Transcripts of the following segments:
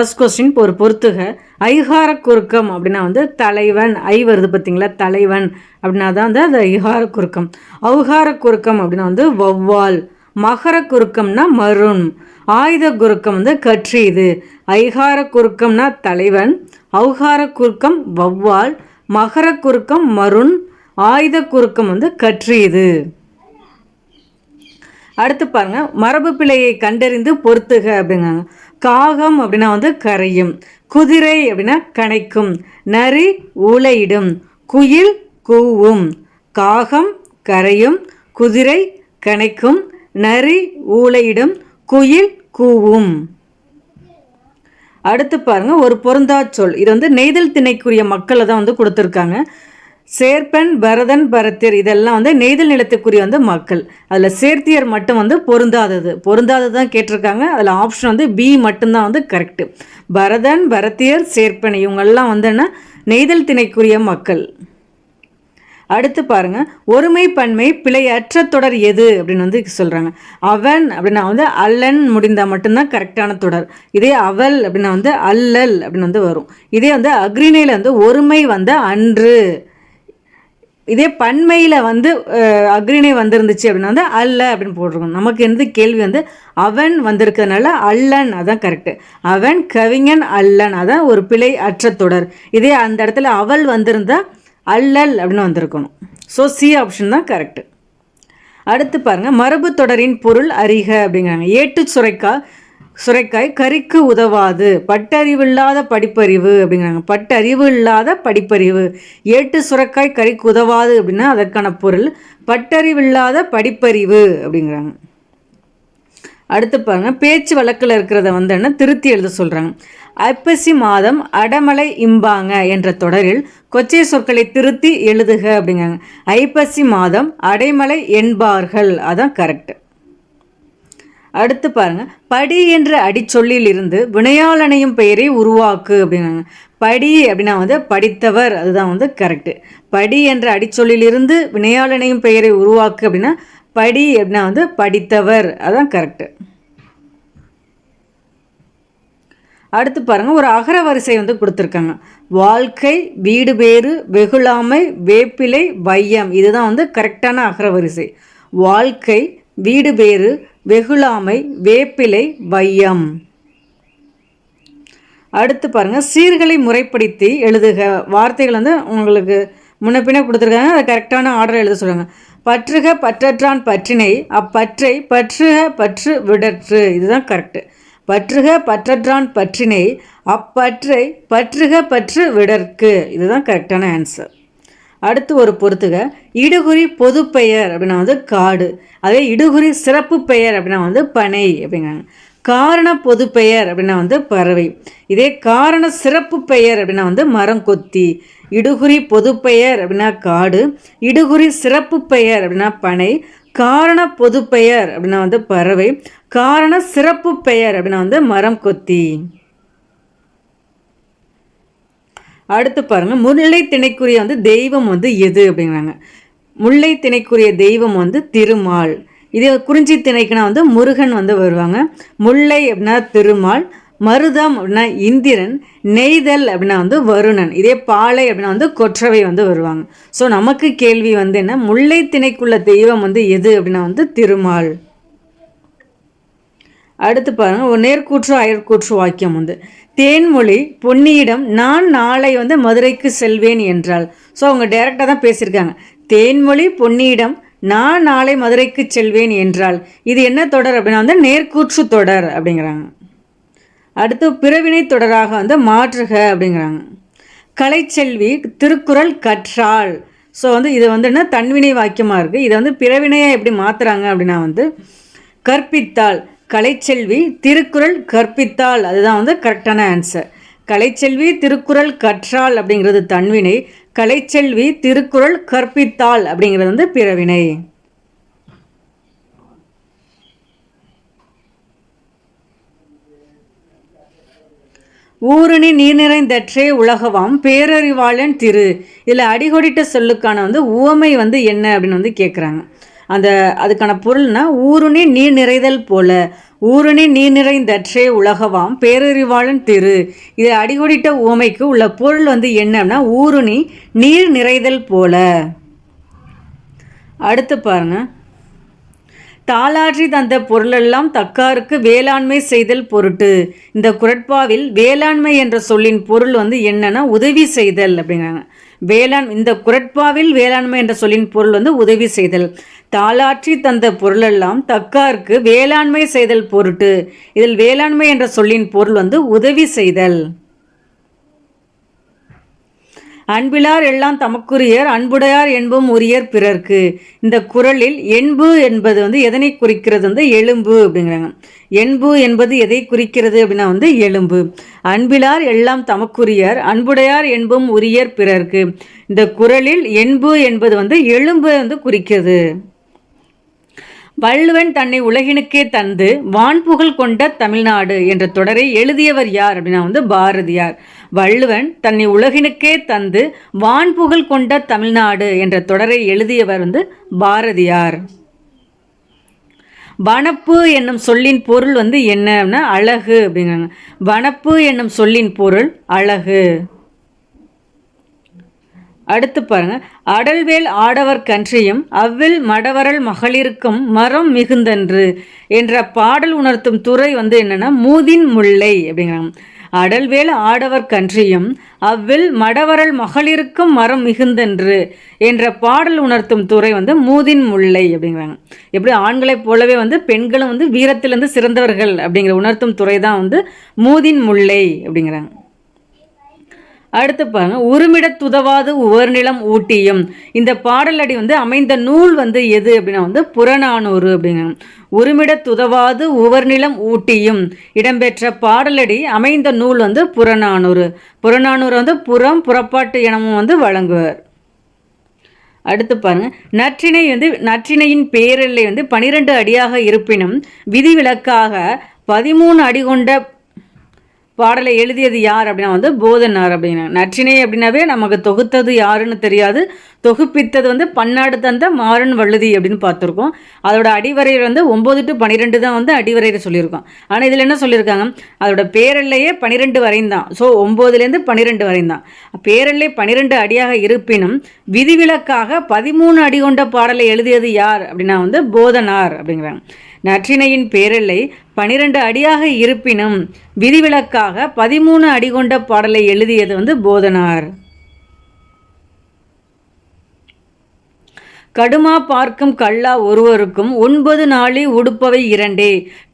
First question ஒரு பொறுத்துக. ஐகார குறுக்கம் அப்படின்னா வந்து தலைவன், ஐ வருது பார்த்தீங்களா, தலைவன் அப்படின்னா தான் வந்து அது ஐகார குறுக்கம். ஔகார குறுக்கம் அப்படின்னா வந்து வௌவால். மகர குறுக்கம்னா மருண். ஆயுத குறுக்கம் வந்து கற்றீது. ஐகார குறுக்கம்னா தலைவன், ஔகார குறுக்கம் வௌவால், மகர குறுக்கம் மருண், ஆயுத குறுக்கம் வந்து கற்றீது. அடுத்து பாருங்க, மரபு பிழையை கண்டறிந்து பொறுத்துக அப்படிங்காங்க. காகம் அப்படின்னா வந்து கரையும், குதிரை அப்படின்னா கனைக்கும், நரி ஊளையிடும், குயில் கூவும். காகம் கரையும், குதிரை கனைக்கும், நரி ஊளையிடும், குயில் கூவும். அடுத்து பாருங்க, ஒரு பொருந்தா சொல். இது வந்து நெய்தல் திணைக்குரிய மக்களை தான் வந்து கொடுத்துருக்காங்க. சேர்ப்பன், பரதன், பரத்தியர் இதெல்லாம் வந்து நெய்தல் நிலத்துக்குரிய வந்து மக்கள். அதில் சேர்த்தியர் மட்டும் வந்து பொருந்தாதது தான் கேட்டிருக்காங்க. அதில் ஆப்ஷன் வந்து பி மட்டும்தான் வந்து கரெக்டு. பரதன், பரத்தியர், சேர்ப்பன் இவங்கெல்லாம் வந்து என்ன நெய்தல் திணைக்குரிய மக்கள். அடுத்து பாருங்க, ஒருமை பன்மை பிழையற்ற தொடர் எது அப்படின்னு வந்து சொல்கிறாங்க. அவன் அப்படின்னா வந்து அல்லன் முடிந்தால் மட்டும்தான் கரெக்டான தொடர். இதே அவள் அப்படின்னா வந்து அல்லல் அப்படின்னு வந்து வரும். இதே வந்து அக்ரிணையில் வந்து ஒருமை வந்து அன்று. இதே பன்மையில் வந்து அக்ரிணை வந்திருந்துச்சு அப்படின்னா வந்து அல்ல அப்படின்னு போட்டிருக்கோம். நமக்கு எந்த கேள்வி வந்து அவன் வந்திருக்கிறதுனால அல்லன் அதான் கரெக்டு. அவன் கவிஞன் அல்லன் அதான் ஒரு பிழை அற்ற தொடர். இதே அந்த இடத்துல அவள் வந்திருந்தால் அல்லல் அப்படின்னு வந்திருக்கணும். ஸோ சி ஆப்ஷன் தான் கரெக்டு. அடுத்து பாருங்கள், மரபு தொடரின் பொருள் அறிக அப்படிங்கிறாங்க. ஏட்டு சுரைக்காய் கறிக்கு உதவாது, பட்டறிவில்லாத படிப்பறிவு அப்படிங்கிறாங்க. பட்டறிவு இல்லாத படிப்பறிவு. ஏட்டு சுரைக்காய் கறிக்கு உதவாது அப்படின்னா அதற்கான பொருள் பட்டறிவில்லாத படிப்பறிவு அப்படிங்கிறாங்க. அடுத்து பாருங்க, பேச்சு வழக்கில் இருக்கிறத வந்து என்ன திருத்தி எழுத சொல்கிறாங்க. ஐப்பசி மாதம் அடமலை இம்பாங்க என்ற தொடரில் கொச்சை சொற்களை திருத்தி எழுதுக அப்படிங்கிறாங்க. ஐப்பசி மாதம் அடைமலை என்பார்கள் அதான் கரெக்டு. அடுத்து பாருங்க, படி என்ற அடிச்சொல்லில் இருந்து வினையாளனையும் பெயரை உருவாக்கு அப்படிங்கிறாங்க. படி அப்படின்னா வந்து படித்தவர் அதுதான் வந்து கரெக்டு. படி என்ற அடிச்சொல்லில் இருந்து வினையாளனையும் பெயரை உருவாக்கு அப்படின்னா படி அப்படின்னா வந்து படித்தவர் அதான் கரெக்டு. அடுத்து பாருங்கள், ஒரு அகர வரிசை வந்து கொடுத்துருக்காங்க. வாழ்க்கை, வீடு பேறு, வெகுளாமை, வேப்பிலை, வையம் இதுதான் வந்து கரெக்டான அகர வரிசை. வாழ்க்கை, வீடு பேறு, வெகுளாமை, வேப்பிலை, வையம். அடுத்து பாருங்கள், சீர்களை முறைப்படுத்தி எழுதுக. வார்த்தைகள் வந்து உங்களுக்கு முன்ன பின்ன கொடுத்துருக்காங்க. அதை கரெக்டான ஆர்டர் எழுத சொல்லுவாங்க. பற்றுக பற்றற்றான் பற்றினை, அப்பற்றை பற்றுக பற்று விடற்று இதுதான் கரெக்டு. பற்றுக பற்றற்றான் பற்றினை, அப்பற்றை பற்றுக பற்று விடற்கு இதுதான் கரெக்டான ஆன்சர். அடுத்து ஒரு பொறுத்துக. இடுகுறி பொது பெயர் அப்படின்னா வந்து காடு. அதே இடுகுறி சிறப்பு பெயர் அப்படின்னா வந்து பனை அப்படிங்கிறாங்க. காரண பொது பெயர் அப்படின்னா வந்து பறவை. இதே காரண சிறப்பு பெயர் அப்படின்னா வந்து மரங்கொத்தி. இடுகுறி பொது பெயர் அப்படின்னா காடு, இடுகுறி சிறப்பு பெயர் அப்படின்னா பனை, காரண பொது பெயர் அப்படின்னா வந்து பறவை, காரண சிறப்பு பெயர் அப்படின்னா வந்து மரம் கொத்தி. அடுத்து பாருங்க, முல்லை திணைக்குரிய வந்து தெய்வம் வந்து எது அப்படிங்கிறாங்க. முல்லை திணைக்குரிய தெய்வம் வந்து திருமால். இதே குறிஞ்சி திணைக்குனா வந்து முருகன் வந்து வருவாங்க. முல்லை அப்படின்னா திருமால், மருதம் அப்படின்னா இந்திரன், நெய்தல் அப்படின்னா வந்து வருணன். இதே பாலை அப்படின்னா வந்து கொற்றவை வந்து வருவாங்க. ஸோ நமக்கு கேள்வி வந்து என்ன, முல்லை திணைக்குள்ள தெய்வம் வந்து எது அப்படின்னா வந்து திருமால். அடுத்து பாருங்க, ஒரு நேர்கூற்று அயற்கூற்று வாக்கியம் வந்து தேன்மொழி பொன்னியிடம் நான் நாளை வந்து மதுரைக்கு செல்வேன் என்றால். ஸோ அவங்க டைரெக்டாக தான் பேசியிருக்காங்க. தேன்மொழி பொன்னியிடம் நான் நாளை மதுரைக்கு செல்வேன் என்றால் இது என்ன தொடர் அப்படின்னா வந்து நேர்கூற்று தொடர் அப்படிங்கிறாங்க. அடுத்து பிறவினை தொடராக வந்து மாற்றுக அப்படிங்கிறாங்க. கலைச்செல்வி திருக்குறள் கற்றாள். ஸோ வந்து இது வந்து என்ன தன்வினை வாக்கியமாக இருக்குது. இதை வந்து பிறவினையாக எப்படி மாற்றுறாங்க அப்படின்னா வந்து கற்பித்தாள். கலைச்செல்வி திருக்குறள் கற்பித்தாள் அதுதான் வந்து கரெக்டான ஆன்சர். கலைச்செல்வி திருக்குறள் கற்றாள் அப்படிங்கிறது தன்வினை, கலைச்செல்வி திருக்குறள் கற்பித்தாள் அப்படிங்கிறது வந்து பிறவினை. ஊருணி நீர் நிறைந்தற்றே உலகவாம் பேரறிவாளன் திரு. இதில் அடிகொடிட்ட சொல்லுக்கான வந்து உவமை வந்து என்ன அப்படின்னு வந்து கேட்குறாங்க. அதுக்கான பொருள்னா ஊருணி நீர் நிறைதல் போல, ஊருணி நீர் நிறைந்தற்றே உலகவாம் பேரறிவாளன் திரு. இது அடிகொடிட்ட உவமைக்கு உள்ள பொருள் வந்து என்னன்னா ஊருணி நீர் நிறைதல் போல. அடுத்து பாருங்க, தாளாற்றி தந்த பொருளெல்லாம் தக்காருக்கு வேளாண்மை செய்தல் பொருட்டு. இந்த குறட்பாவில் வேளாண்மை என்ற சொல்லின் பொருள் வந்து என்னன்னா உதவி செய்தல் அப்படிங்கிறாங்க. இந்த குறட்பாவில் வேளாண்மை என்ற சொல்லின் பொருள் வந்து உதவி செய்தல். தாளாற்றி தந்த பொருளெல்லாம் தக்காருக்கு வேளாண்மை செய்தல் பொருட்டு. இதில் வேளாண்மை என்ற சொல்லின் பொருள் வந்து உதவி செய்தல். அன்பிலார் எல்லாம் தமக்குரியர் அன்புடையார் என்பும் உரியர் பிறர்க்கு. இந்த குறளில் என்பு என்பது வந்து எதனை குறிக்கிறது வந்து எலும்பு அப்படிங்கிறாங்க. என்பு என்பது எதை குறிக்கிறது அப்படின்னா வந்து எலும்பு. அன்பிலார் எல்லாம் தமக்குரியர் அன்புடையார் என்பும் உரியர் பிறர்க்கு. இந்த குறளில் என்பு என்பது வந்து எலும்பு வந்து குறிக்கிறது. வள்ளுவன் தன்னை உலகினுக்கே தந்து வான்புகழ் கொண்ட தமிழ்நாடு என்ற தொடரை எழுதியவர் யார் அப்படின்னா வந்து பாரதியார். வள்ளுவன் தன்னை உலகினுக்கே தந்து வான்புகழ் கொண்ட தமிழ்நாடு என்ற தொடரை எழுதியவர் வந்து பாரதியார். வனப்பு என்னும் சொல்லின் பொருள் வந்து என்னன்னா அழகு அப்படிங்கிறாங்க. வனப்பு என்னும் சொல்லின் பொருள் அழகு. அடுத்து பாருங்க, அடல்வேல் ஆடவர் கன்றியும் அவ்வில் மடவரல் மகளிருக்கும் மரம் மிகுந்தன்று என்ற பாடல் உணர்த்தும் துறை வந்து என்னன்னா மூதின் முல்லை அப்படிங்கிறாங்க. அடல்வேல் ஆடவர் கன்றியும் அவ்வில் மடவரல் மகளிருக்கும் மரம் மிகுந்தன்று என்ற பாடல் உணர்த்தும் துறை வந்து மூதின் முல்லை அப்படிங்கிறாங்க. எப்படி ஆண்களைப் போலவே வந்து பெண்களும் வந்து வீரத்திலிருந்து சிறந்தவர்கள் அப்படிங்கிற உணர்த்தும் துறை தான் வந்து மூதின் முல்லை அப்படிங்கிறாங்க. அடுத்து பாருங்க, உருமிடத்துதவாது உவர்நிலம் ஊட்டியும். இந்த பாடலடி வந்து அமைந்த நூல் வந்து எது அப்படின்னா வந்து புறநானூறு அப்படிங்கிறாங்க. உருமிடத்துதவாது உவர்நிலம் ஊட்டியும் இடம்பெற்ற பாடலடி அமைந்த நூல் வந்து புறநானூறு. புறநானூறு வந்து புறம் புறப்பாட்டு எனவும் வந்து வழங்குவர். அடுத்து பாருங்க, நற்றிணையின் பேரெல்லை வந்து 12 அடியாக இருப்பினும் விதிவிலக்காக 13 அடி கொண்ட பாடலை எழுதியது யார் அப்படின்னா வந்து போதனார் அப்படின்னா. நற்றிணை அப்படின்னாவே நமக்கு தொகுத்தது யாருன்னு தெரியாது, தொகுப்பித்தது வந்து பன்னாடு தந்த மாறன் வள்ளுதி அப்படின்னு பார்த்துருக்கோம். அதோட அடிவரையில் வந்து 9 to 12 தான் வந்து அடிவரையில் சொல்லியிருக்கோம். ஆனால் இதில் என்ன சொல்லியிருக்காங்க, அதோட பேரெல்லையே 12 வரையும் தான். ஸோ 9லேருந்து 12 வரையும் தான். பேரெல்லை 12 அடியாக இருப்பினும் விதிவிலக்காக 13 அடி கொண்ட பாடலை எழுதியது யார் அப்படின்னா வந்து போதனார் அப்படிங்கிறாங்க. நற்றிணையின் பேரெல்லை 12 அடியாக இருப்பினும் விதிவிலக்காக 13 அடி கொண்ட பாடலை எழுதியது வந்து போதனார். கடுமா பார்க்கும் கல்லா ஒருவருக்கும் 9 நாளி உடுப்பவை 2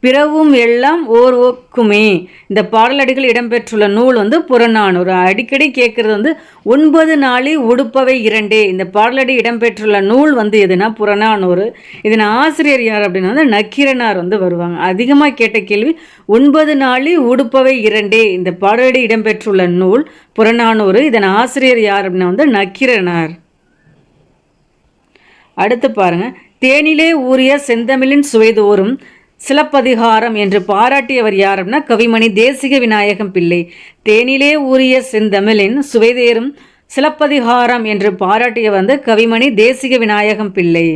பிறவும் எல்லாம் ஓர் ஒக்குமே. இந்த பாடலடிகள் இடம்பெற்றுள்ள நூல் வந்து புறநானூறு. அடிக்கடி கேட்கறது வந்து 9 நாளி உடுப்பவை 2. இந்த பாடலடி இடம்பெற்றுள்ள நூல் வந்து எதுனா புறநானூறு. இதன் ஆசிரியர் யார் அப்படின்னா வந்து நக்கீரனார் வந்து வருவாங்க. அதிகமாக கேட்ட கேள்வி 9 நாளி உடுப்பவை 2. இந்த பாடலடி இடம்பெற்றுள்ள நூல் புறநானூறு. இதன் ஆசிரியர் யார் அப்படின்னா வந்து நக்கீரனார். அடுத்து பாருங்க, தேனிலே ஊறிய செந்தமிழின் சுவைதோறும் சிலப்பதிகாரம் என்று பாராட்டியவர் யார் அப்படின்னா கவிமணி தேசிக விநாயகம் பிள்ளை. தேனிலே ஊறிய செந்தமிழின் சுவைதேறும் சிலப்பதிகாரம் என்று பாராட்டியவர் வந்து கவிமணி தேசிக விநாயகம் பிள்ளை.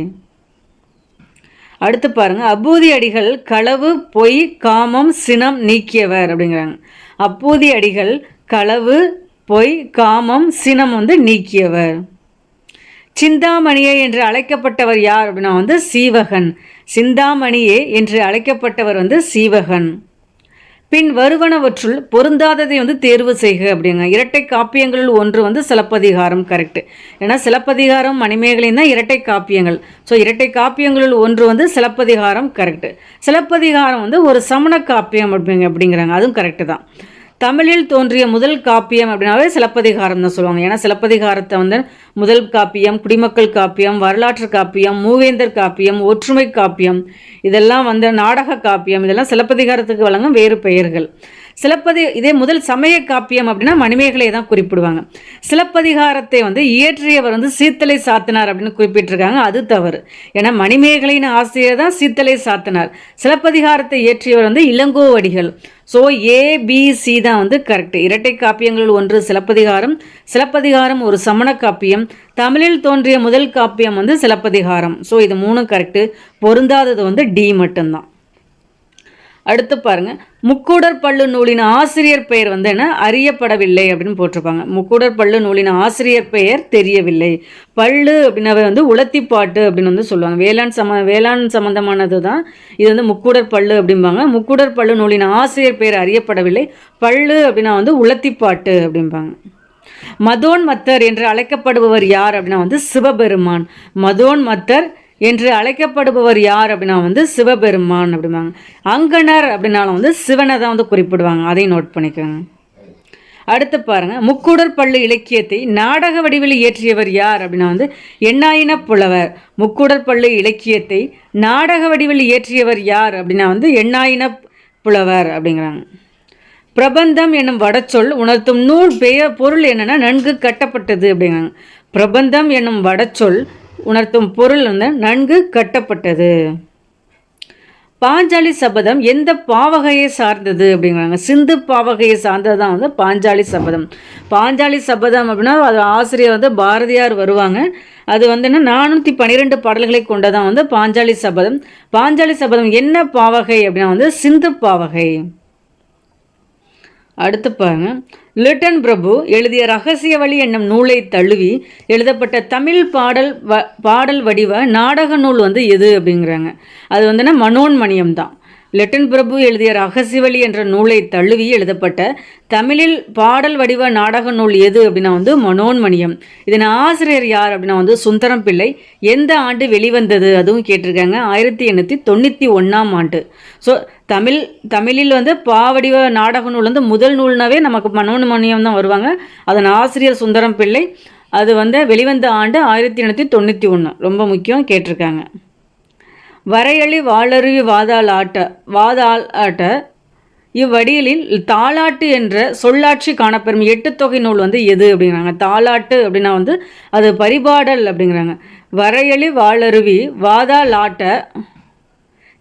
அடுத்து பாருங்க, அப்பூதி அடிகள் களவு பொய் காமம் சினம் நீக்கியவர் அப்படிங்கிறாங்க. அப்பூதி அடிகள் களவு பொய் காமம் சினம் வந்து நீக்கியவர். சிந்தாமணியே என்று அழைக்கப்பட்டவர் யார் அப்படின்னா வந்து சீவகன். சிந்தாமணியே என்று அழைக்கப்பட்டவர் வந்து சீவகன். பின் வருவனவற்றுள் பொருந்தாததை வந்து தேர்வு செய்க அப்படிங்க. இரட்டை காப்பியங்களில் ஒன்று வந்து சிலப்பதிகாரம். கரெக்டு. ஏன்னா சிலப்பதிகாரம் மணிமேகலையும் தான் இரட்டை காப்பியங்கள். ஸோ இரட்டை காப்பியங்களில் ஒன்று வந்து சிலப்பதிகாரம். கரெக்டு. சிலப்பதிகாரம் வந்து ஒரு சமண காப்பியம் அப்படிங்கிறாங்க. அதுவும் கரெக்டு தான். தமிழில் தோன்றிய முதல் காப்பியம் அப்படின்னாவே சிலப்பதிகாரம் தான் சொல்லுவாங்க. ஏன்னா சிலப்பதிகாரத்தை வந்து முதல் காப்பியம், குடிமக்கள் காப்பியம், வரலாற்று காப்பியம், மூவேந்தர் காப்பியம், ஒற்றுமை காப்பியம், இதெல்லாம் வந்து நாடக காப்பியம், இதெல்லாம் சிலப்பதிகாரத்துக்கு வழங்கும் வேறு பெயர்கள். இதே முதல் சமய காப்பியம் அப்படின்னா மணிமேகலையை தான் குறிப்பிடுவாங்க. சிலப்பதிகாரத்தை வந்து இயற்றியவர் வந்து சீத்தலை சாத்தனார் அப்படின்னு குறிப்பிட்டிருக்காங்க. அது தவறு. ஏன்னா மணிமேகலையின் ஆசிரியர் தான் சீத்தலை சாத்தனார். சிலப்பதிகாரத்தை இயற்றியவர் வந்து இளங்கோவடிகள். ஸோ ஏபிசி தான் வந்து கரெக்ட். இரட்டை காப்பியங்கள் ஒன்று சிலப்பதிகாரம். சிலப்பதிகாரம் ஒரு சமண காப்பியம். தமிழில் தோன்றிய முதல் காப்பியம் வந்து சிலப்பதிகாரம். ஸோ இது 3 கரெக்டு. பொருந்தாதது வந்து டி மட்டும்தான். அடுத்து பாருங்க, முக்கூடர் பள்ளு நூலின் ஆசிரியர் பெயர் வந்து என்ன, அறியப்படவில்லை அப்படின்னு போட்டிருப்பாங்க. முக்கூடர் பள்ளு நூலின் ஆசிரியர் பெயர் தெரியவில்லை. பள்ளு அப்படின்னாவே வந்து உலத்திப்பாட்டு அப்படின்னு வந்து சொல்லுவாங்க. வேளாண் சம்பந்தமானது தான் இது வந்து முக்கூடர் பள்ளு அப்படிம்பாங்க. முக்கூடர் பள்ளு நூலின் ஆசிரியர் பெயர் அறியப்படவில்லை. பள்ளு அப்படின்னா வந்து உலத்திப்பாட்டு அப்படிம்பாங்க. மதோன் மத்தர் என்று அழைக்கப்படுபவர் யார் அப்படின்னா வந்து சிவபெருமான். மதோன் மத்தர் என்று அழைக்கப்படுபவர் யார் அப்படின்னா வந்து சிவபெருமான் அப்படிம்பாங்க. அங்கனர் அப்படின்னாலும் வந்து சிவனை தான் வந்து குறிப்பிடுவாங்க. அதையும் நோட் பண்ணிக்கோங்க. அடுத்து பாருங்க, முக்கூடர் பள்ளு இலக்கியத்தை நாடக வடிவில் இயற்றியவர் யார் அப்படின்னா வந்து எண்ணாயின புலவர். முக்கூடர் பள்ளு இலக்கியத்தை நாடக வடிவில் இயற்றியவர் யார் அப்படின்னா வந்து எண்ணாயின புலவர் அப்படிங்கிறாங்க. பிரபந்தம் என்னும் வடச்சொல் உணர்த்தும் நூல் பொருள் என்னன்னா நன்கு கட்டப்பட்டது அப்படிங்கிறாங்க. பிரபந்தம் என்னும் வடச்சொல் உணர்த்தும் பொருள் வந்து நன்கு கட்டப்பட்டது. பாஞ்சாலி சபதம் எந்த பாவகையை சார்ந்தது அப்படிங்கிறாங்க. சிந்து பாவகையை சார்ந்தது தான் வந்து பாஞ்சாலி சபதம். பாஞ்சாலி சபதம் அப்படின்னா அது ஆசிரியர் வந்து பாரதியார் வருவாங்க. அது வந்து என்ன 412 பாடல்களை கொண்டதான் வந்து பாஞ்சாலி சபதம். பாஞ்சாலி சபதம் என்ன பாவகை அப்படின்னா வந்து சிந்து பாவகை. அடுத்து பாருங்க, லிட்டன் பிரபு எழுதிய ரகசிய வழி என்னும் நூலை தழுவி எழுதப்பட்ட தமிழ் பாடல் வடிவ நாடக நூல் வந்து எது அப்படிங்கிறாங்க. அது வந்துன்னா மனோன்மணியம் தான். லிட்டன் பிரபு எழுதிய ரகசியவழி என்ற நூலை தழுவி எழுதப்பட்ட தமிழில் பாடல் வடிவ நாடக நூல் எது அப்படின்னா வந்து மனோன்மணியம். இதன் ஆசிரியர் யார் அப்படின்னா வந்து சுந்தரம் பிள்ளை. எந்த ஆண்டு வெளிவந்தது அதுவும் கேட்டிருக்காங்க. 1891ஆம் ஆண்டு. ஸோ தமிழில் வந்து பாவடிவ நாடக நூல் வந்து முதல் நூல்னாவே நமக்கு மனோன்மணியம் தான் வருவாங்க. அதன் ஆசிரியர் சுந்தரம் பிள்ளை. அது வந்து வெளிவந்த ஆண்டு 1891. ரொம்ப முக்கியம், கேட்டிருக்காங்க. வரையளி வாளருவி வாதாள் ஆட்ட இவ்வடிகளில் தாலாட்டு என்ற சொல்லாட்சி காணப்பெறும் 8 தொகை நூல் வந்து எது அப்படிங்கிறாங்க. தாலாட்டு அப்படின்னா வந்து அது பரிபாடல் அப்படிங்கிறாங்க. வரையளி வாளருவி வாதாள் ஆட்ட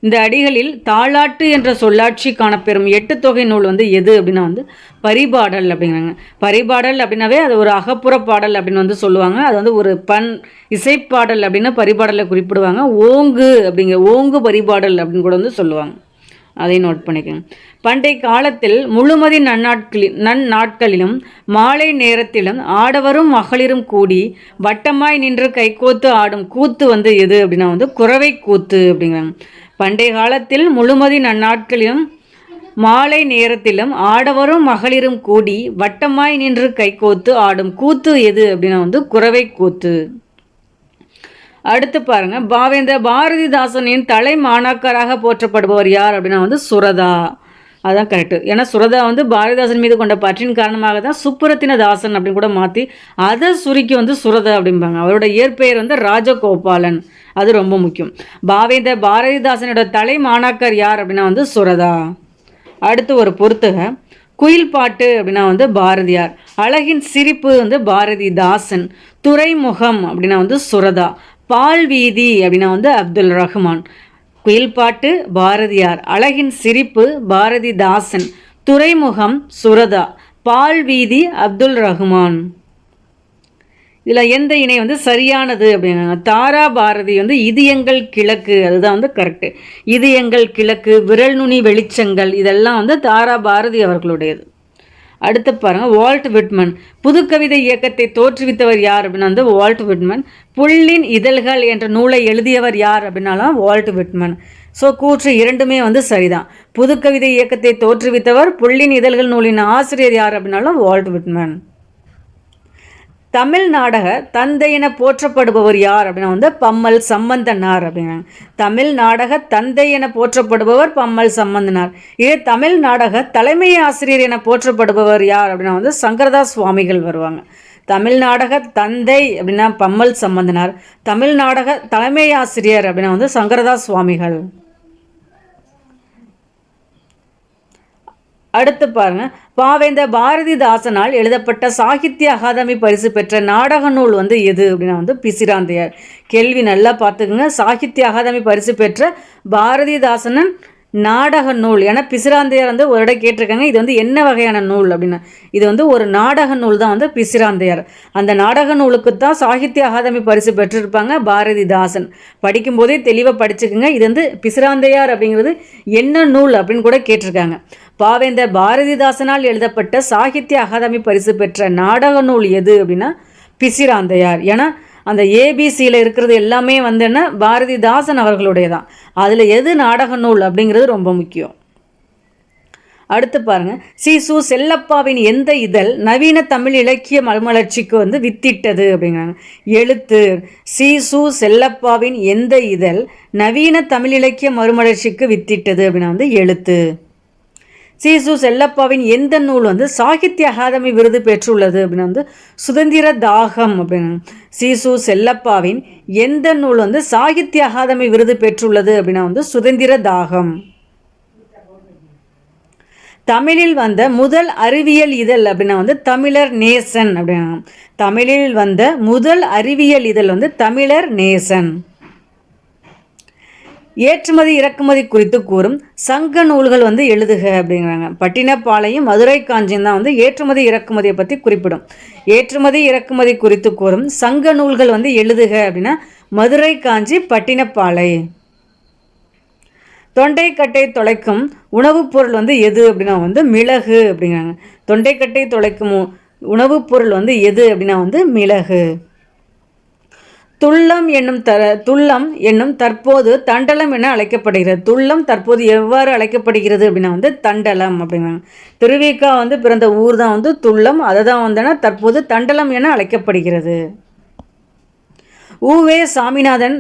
இந்த அடிகளில் தாலாட்டு என்ற சொல்லாட்சி காணப்பெறும் 8 தொகை நூல் வந்து எது அப்படின்னா வந்து பரிபாடல் அப்படிங்கிறாங்க. பரிபாடல் அப்படின்னாவே அது ஒரு அகப்புற பாடல் அப்படின்னு வந்து சொல்லுவாங்க. அது வந்து ஒரு இசைப்பாடல் அப்படின்னு பரிபாடலை குறிப்பிடுவாங்க. ஓங்கு பரிபாடல் அப்படின்னு கூட வந்து சொல்லுவாங்க. அதையும் நோட் பண்ணிக்கோங்க. பண்டைய காலத்தில் முழுமதி நன்னாட்களிலும் மாலை நேரத்திலும் ஆடவரும் மகளிரும் கூடி வட்டமாய் நின்று கைகோத்து ஆடும் கூத்து வந்து எது அப்படின்னா வந்து குறவை கூத்து அப்படிங்கிறாங்க. பண்டைய காலத்தில் முழுமதி நன்னாட்களிலும் மாலை நேரத்திலும் ஆடவரும் மகளிரும் கூடி வட்டமாய் நின்று கைகோத்து ஆடும் கூத்து எது அப்படின்னா வந்து குறவை கூத்து. அடுத்து பாருங்க, பாரதிதாசனின் தலை மாணாக்கராக போற்றப்படுபவர் யார் அப்படின்னா வந்து சுரதா. அதுதான் கரெக்டு. ஏன்னா சுரதா வந்து பாரதிதாசன் மீது கொண்ட பற்றின் காரணமாக தான் சுப்புரத்தின தாசன் அப்படின்னு கூட மாற்றி அதை சுருக்கி வந்து சுரதா அப்படிம்பாங்க. அவரோட இயற்பெயர் வந்து ராஜகோபாலன். அது ரொம்ப முக்கியம். பாரதிதாசனோட தலை மாணாக்கர் யார் அப்படின்னா வந்து சுரதா. அடுத்து ஒரு பொறுத்துக, குயில் பாட்டு அப்படின்னா வந்து பாரதியார். அழகின் சிரிப்பு வந்து பாரதிதாசன். துறைமுகம் அப்படின்னா வந்து சுரதா. பால் வீதி அப்படின்னா வந்து அப்துல் ரஹ்மான். குயில் பாட்டு பாரதியார், அழகின் சிரிப்பு பாரதிதாசன், துறைமுகம் சுரதா, பால் வீதி அப்துல் ரஹ்மான். இதில் எந்த இணை வந்து சரியானது அப்படின்னா தாரா பாரதி வந்து இது எங்கள் கிழக்கு, அதுதான் வந்து கரெக்டு. இது எங்கள் கிழக்கு, விரல் நுனி வெளிச்சங்கள், இதெல்லாம் வந்து தாரா பாரதி அவர்களுடையது. அடுத்து பாருங்க, வால்ட் விட்மன் புதுக்கவிதை இயக்கத்தை தோற்றுவித்தவர் யார் அப்படின்னா வந்து வால்ட் விட்மன். புல்லின் இதழ்கள் என்ற நூலை எழுதியவர் யார் அப்படின்னாலும் வால்ட் விட்மன். ஸோ கூற்று இரண்டுமே வந்து சரிதான். புதுக்கவிதை இயக்கத்தை தோற்றுவித்தவர், புல்லின் இதழ்கள் நூலின் ஆசிரியர் யார் அப்படின்னாலும் வால்ட் விட்மன். தமிழ் நாடக தந்தை என போற்றப்படுபவர் யார் அப்படின்னா வந்து பம்மல் சம்பந்தனார் அப்படிங்கிறாங்க. தமிழ் நாடக தந்தை என போற்றப்படுபவர் பம்மல் சம்பந்தனார். இதே தமிழ் நாடக தலைமை ஆசிரியர் என போற்றப்படுபவர் யார் அப்படின்னா வந்து சங்கரதாஸ் சுவாமிகள் வருவாங்க. தமிழ் நாடக தந்தை அப்படின்னா பம்மல் சம்பந்தனார். தமிழ் நாடக தலைமை ஆசிரியர் அப்படின்னா வந்து சங்கரதாஸ் சுவாமிகள். அடுத்து பாருங்க, பாவேந்த பாரதிதாசனால் எழுதப்பட்ட சாகித்ய அகாதமி பரிசு பெற்ற நாடக நூல் வந்து எது அப்படின்னா வந்து பிசிராந்தையார். கேள்வி நல்லா பார்த்துக்குங்க. சாகித்ய அகாதமி பரிசு பெற்ற பாரதிதாசனின் நாடக நூல். ஏன்னா பிசிராந்தையார் வந்து ஒரு இடம் கேட்டிருக்காங்க, இது வந்து என்ன வகையான நூல் அப்படின்னா இது வந்து ஒரு நாடக நூல் தான் வந்து பிசிராந்தையார். அந்த நாடக நூலுக்கு தான் சாகித்ய அகாதமி பரிசு பெற்றிருப்பாங்க பாரதிதாசன். படிக்கும்போதே தெளிவாக படிச்சுக்குங்க. இது வந்து பிசிராந்தையார் அப்படிங்கிறது என்ன நூல் அப்படின்னு கூட கேட்டிருக்காங்க. பாவேந்தர் பாரதிதாசனால் எழுதப்பட்ட சாகித்ய அகாதமி பரிசு பெற்ற நாடக நூல் எது அப்படின்னா பிசிராந்தையார். ஏன்னா அந்த ஏபிசியில் இருக்கிறது எல்லாமே வந்து என்ன பாரதிதாசன் அவர்களுடைய தான். அதில் எது நாடக நூல் அப்படிங்கிறது ரொம்ப முக்கியம். அடுத்து பாருங்க, சு செல்லப்பாவின் எந்த இதழ் நவீன தமிழ் இலக்கிய மறுமலர்ச்சிக்கு வந்து வித்திட்டது அப்படிங்கிறாங்க. எழுத்து. சு செல்லப்பாவின் எந்த இதழ் நவீன தமிழ் இலக்கிய மறுமலர்ச்சிக்கு வித்திட்டது அப்படின்னா வந்து எழுத்து. சு செல்லப்பாவின் எந்த நூல் வந்து சாகித்ய அகாதமி விருது பெற்றுள்ளது அப்படின்னா வந்து சுதந்திர தாகம் அப்படின்னு. சு செல்லப்பாவின் எந்த நூல் வந்து சாகித்ய அகாதமி விருது பெற்றுள்ளது அப்படின்னா வந்து சுதந்திர தாகம். தமிழில் வந்த முதல் அறிவியல் இதழ் அப்படின்னா வந்து தமிழர் நேசன் அப்படின்னா. தமிழில் வந்த முதல் அறிவியல் இதழ் வந்து தமிழர் நேசன். ஏற்றுமதி இறக்குமதி குறித்து கூறும் சங்க நூல்கள் வந்து எழுதுக அப்படிங்கிறாங்க. பட்டினப்பாளையம் மதுரை காஞ்சியம் தான் வந்து ஏற்றுமதி இறக்குமதியை பற்றி குறிப்பிடும். ஏற்றுமதி இறக்குமதி குறித்து கூறும் சங்க நூல்கள் வந்து எழுதுக அப்படின்னா மதுரை காஞ்சி பட்டினப்பாளை. தொண்டைக்கட்டை தொலைக்கும் உணவுப் பொருள் வந்து எது அப்படின்னா வந்து மிளகு அப்படிங்கிறாங்க. தொண்டைக்கட்டை தொலைக்கும் உணவுப் பொருள் வந்து எது அப்படின்னா வந்து மிளகு. துள்ளம் என்னும் தற்போது தண்டலம் என அழைக்கப்படுகிறது. துள்ளம் தற்போது எவ்வாறு அழைக்கப்படுகிறது அப்படின்னா வந்து தண்டலம் அப்படிங்கிறாங்க. திருவிக்கா வந்து பிறந்த ஊர் தான் வந்து துள்ளம், அதை தான் வந்தனா தற்போது தண்டலம் என அழைக்கப்படுகிறது. உவே சாமிநாதன்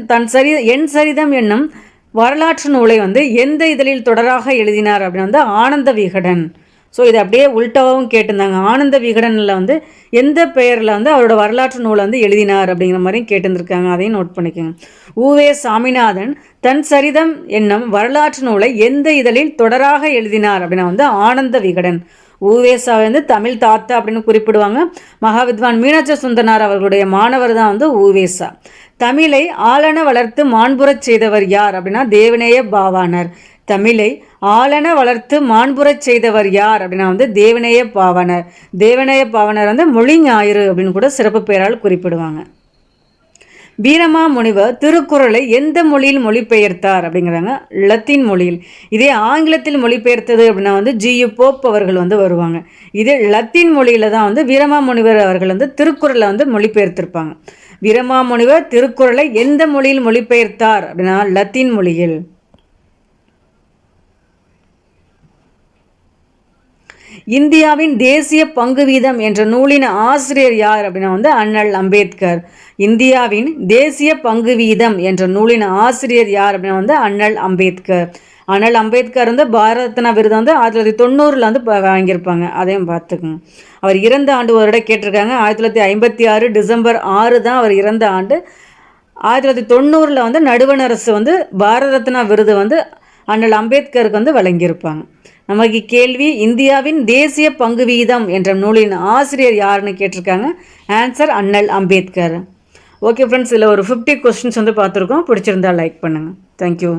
என் சரிதம் என்னும் வரலாற்று நூலை வந்து எந்த இதழில் தொடராக எழுதினார் அப்படின்னா வந்து ஆனந்த விகடன். ஸோ இதை அப்படியே உள்டாவும் கேட்டிருந்தாங்க. ஆனந்த விகடனில் வந்து எந்த பெயரில் வந்து அவரோட வரலாற்று நூலை வந்து எழுதினார் அப்படிங்கிற மாதிரியும் கேட்டிருந்துருக்காங்க. அதையும் நோட் பண்ணிக்கோங்க. உவே சாமிநாதன் தன் சரிதம் என்னும் வரலாற்று நூலை எந்த இதழில் தொடராக எழுதினார் அப்படின்னா வந்து ஆனந்த விகடன். உவேசா வந்து தமிழ் தாத்தா அப்படின்னு குறிப்பிடுவாங்க. மகாவித்வான் மீனாட்சி சுந்தரனார் அவர்களுடைய மாணவர் தான் வந்து உவேசா. தமிழை ஆளன வளர்த்து மாண்புறச் செய்தவர் யார் அப்படின்னா தேவநேய பாவாணர். தமிழை ஆளன வளர்த்து மாண்புறச் செய்தவர் யார் அப்படின்னா வந்து தேவநேய பாவாணர். தேவநேய பாவாணர் வந்து மொழி ஞாயிறு அப்படின்னு கூட சிறப்பு பெயரால் குறிப்பிடுவாங்க. வீரமா முனிவர் திருக்குறளை எந்த மொழியில் மொழிபெயர்த்தார் அப்படிங்கிறாங்க லத்தீன் மொழியில். இதே ஆங்கிலத்தில் மொழிபெயர்த்தது அப்படின்னா வந்து ஜியு போப் அவர்கள் வந்து வருவாங்க. இதே லத்தீன் மொழியில தான் வந்து வீரமா முனிவர் அவர்கள் வந்து திருக்குறளை வந்து மொழிபெயர்த்திருப்பாங்க. வீரமா முனிவர் திருக்குறளை எந்த மொழியில் மொழிபெயர்த்தார் அப்படின்னா லத்தீன் மொழியில். இந்தியாவின் தேசிய பங்கு வீதம் என்ற நூலின் ஆசிரியர் யார் அப்படின்னா வந்து அண்ணல் அம்பேத்கர். இந்தியாவின் தேசிய பங்கு வீதம் என்ற நூலின் ஆசிரியர் யார் அப்படின்னா வந்து அண்ணல் அம்பேத்கர். அண்ணல் அம்பேத்கர் வந்து பாரத ரத்னா விருது வந்து 1990 வந்து வாங்கியிருப்பாங்க. அதையும் பார்த்துக்குங்க. அவர் இறந்த ஆண்டு ஒரு இடம் கேட்டிருக்காங்க. 1956 டிசம்பர் 6 தான் அவர் இறந்த ஆண்டு. 1990 வந்து நடுவண் அரசு வந்து பாரத ரத்னா விருது வந்து அண்ணல் அம்பேத்கருக்கு வந்து வழங்கியிருப்பாங்க. நமக்கு கேள்வி, இந்தியாவின் தேசிய பங்கு வீதம் என்ற நூலின் ஆசிரியர் யாருன்னு கேட்டிருக்காங்க. ஆன்சர் அண்ணல் அம்பேத்கர். ஓகே ஃப்ரெண்ட்ஸ், இதில் ஒரு 50 கொஸ்டின்ஸ் வந்து பார்த்துருக்கோம். பிடிச்சிருந்தா லைக் பண்ணுங்கள். தேங்க்யூ.